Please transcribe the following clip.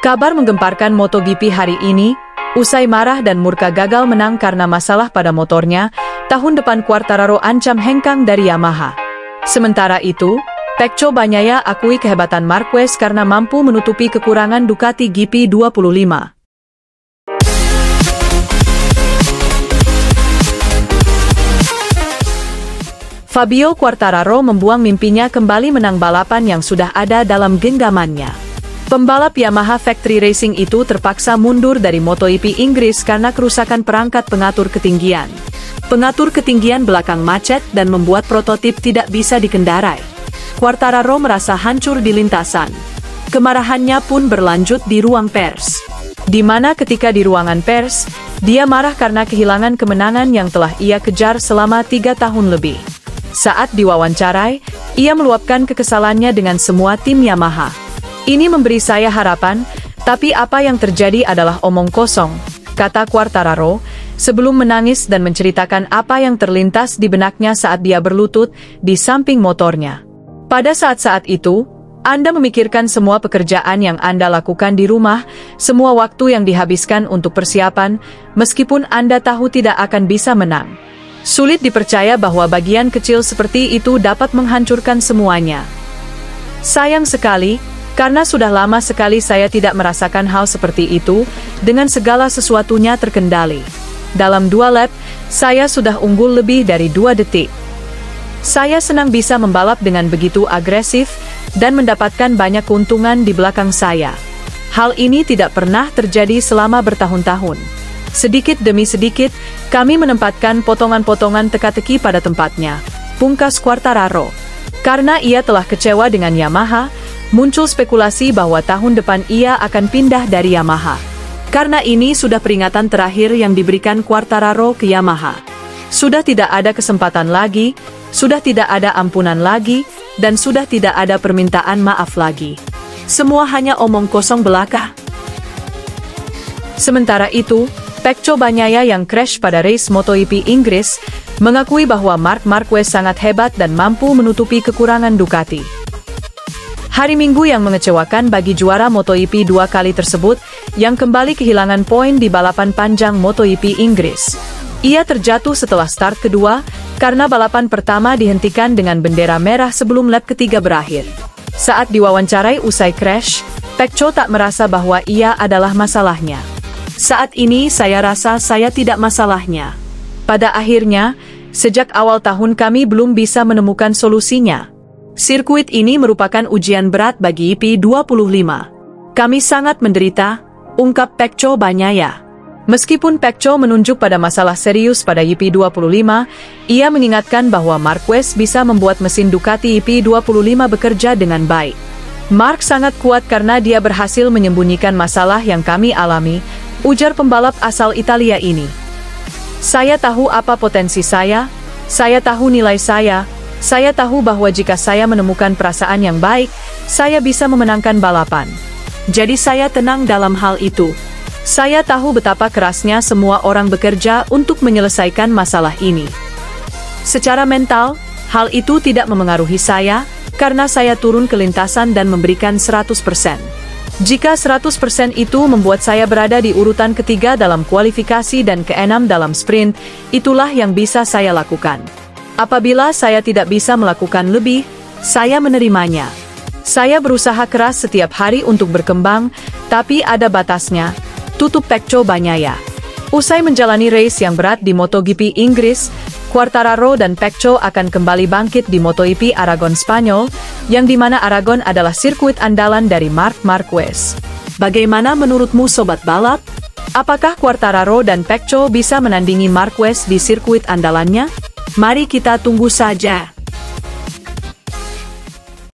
Kabar menggemparkan MotoGP hari ini, usai marah dan murka gagal menang karena masalah pada motornya, tahun depan Quartararo ancam hengkang dari Yamaha. Sementara itu, Pecco Bagnaia akui kehebatan Marquez karena mampu menutupi kekurangan Ducati GP25. Fabio Quartararo membuang mimpinya kembali menang balapan yang sudah ada dalam genggamannya. Pembalap Yamaha Factory Racing itu terpaksa mundur dari MotoGP Inggris karena kerusakan perangkat pengatur ketinggian. Pengatur ketinggian belakang macet dan membuat prototip tidak bisa dikendarai. Quartararo merasa hancur di lintasan. Kemarahannya pun berlanjut di ruang pers. Di mana ketika di ruangan pers, dia marah karena kehilangan kemenangan yang telah ia kejar selama 3 tahun lebih. Saat diwawancarai, ia meluapkan kekesalannya dengan semua tim Yamaha. Ini memberi saya harapan, tapi apa yang terjadi adalah omong kosong, kata Quartararo, sebelum menangis dan menceritakan apa yang terlintas di benaknya saat dia berlutut di samping motornya. Pada saat-saat itu, Anda memikirkan semua pekerjaan yang Anda lakukan di rumah, semua waktu yang dihabiskan untuk persiapan, meskipun Anda tahu tidak akan bisa menang. Sulit dipercaya bahwa bagian kecil seperti itu dapat menghancurkan semuanya. Sayang sekali, karena sudah lama sekali saya tidak merasakan hal seperti itu, dengan segala sesuatunya terkendali. Dalam 2 lap, saya sudah unggul lebih dari 2 detik. Saya senang bisa membalap dengan begitu agresif, dan mendapatkan banyak keuntungan di belakang saya. Hal ini tidak pernah terjadi selama bertahun-tahun. Sedikit demi sedikit, kami menempatkan potongan-potongan teka-teki pada tempatnya, pungkas Quartararo. Karena ia telah kecewa dengan Yamaha, muncul spekulasi bahwa tahun depan ia akan pindah dari Yamaha. Karena ini sudah peringatan terakhir yang diberikan Quartararo ke Yamaha. Sudah tidak ada kesempatan lagi, sudah tidak ada ampunan lagi, dan sudah tidak ada permintaan maaf lagi. Semua hanya omong kosong belaka. Sementara itu, Pecco Bagnaia yang crash pada race MotoGP Inggris, mengakui bahwa Marc Marquez sangat hebat dan mampu menutupi kekurangan Ducati. Hari Minggu yang mengecewakan bagi juara MotoGP 2 kali tersebut, yang kembali kehilangan poin di balapan panjang MotoGP Inggris. Ia terjatuh setelah start kedua, karena balapan pertama dihentikan dengan bendera merah sebelum lap ketiga berakhir. Saat diwawancarai usai crash, Pecco tak merasa bahwa ia adalah masalahnya. Saat ini saya rasa saya tidak masalahnya. Pada akhirnya, sejak awal tahun kami belum bisa menemukan solusinya. Sirkuit ini merupakan ujian berat bagi GP25. Kami sangat menderita, ungkap Pecco Bagnaia. Meskipun Pecco menunjuk pada masalah serius pada GP25, ia mengingatkan bahwa Marquez bisa membuat mesin Ducati GP25 bekerja dengan baik. Marc sangat kuat karena dia berhasil menyembunyikan masalah yang kami alami, ujar pembalap asal Italia ini. Saya tahu apa potensi saya tahu nilai saya tahu bahwa jika saya menemukan perasaan yang baik, saya bisa memenangkan balapan. Jadi saya tenang dalam hal itu. Saya tahu betapa kerasnya semua orang bekerja untuk menyelesaikan masalah ini. Secara mental, hal itu tidak memengaruhi saya, karena saya turun ke lintasan dan memberikan 100%. Jika 100% itu membuat saya berada di urutan ketiga dalam kualifikasi dan ke-6 dalam sprint, itulah yang bisa saya lakukan. Apabila saya tidak bisa melakukan lebih, saya menerimanya. Saya berusaha keras setiap hari untuk berkembang, tapi ada batasnya, tutup Pecco Bagnaia. Usai menjalani race yang berat di MotoGP Inggris, Quartararo dan Pecco akan kembali bangkit di MotoGP Aragon Spanyol, yang dimana Aragon adalah sirkuit andalan dari Marc Marquez. Bagaimana menurutmu sobat balap? Apakah Quartararo dan Pecco bisa menandingi Marquez di sirkuit andalannya? Mari kita tunggu saja.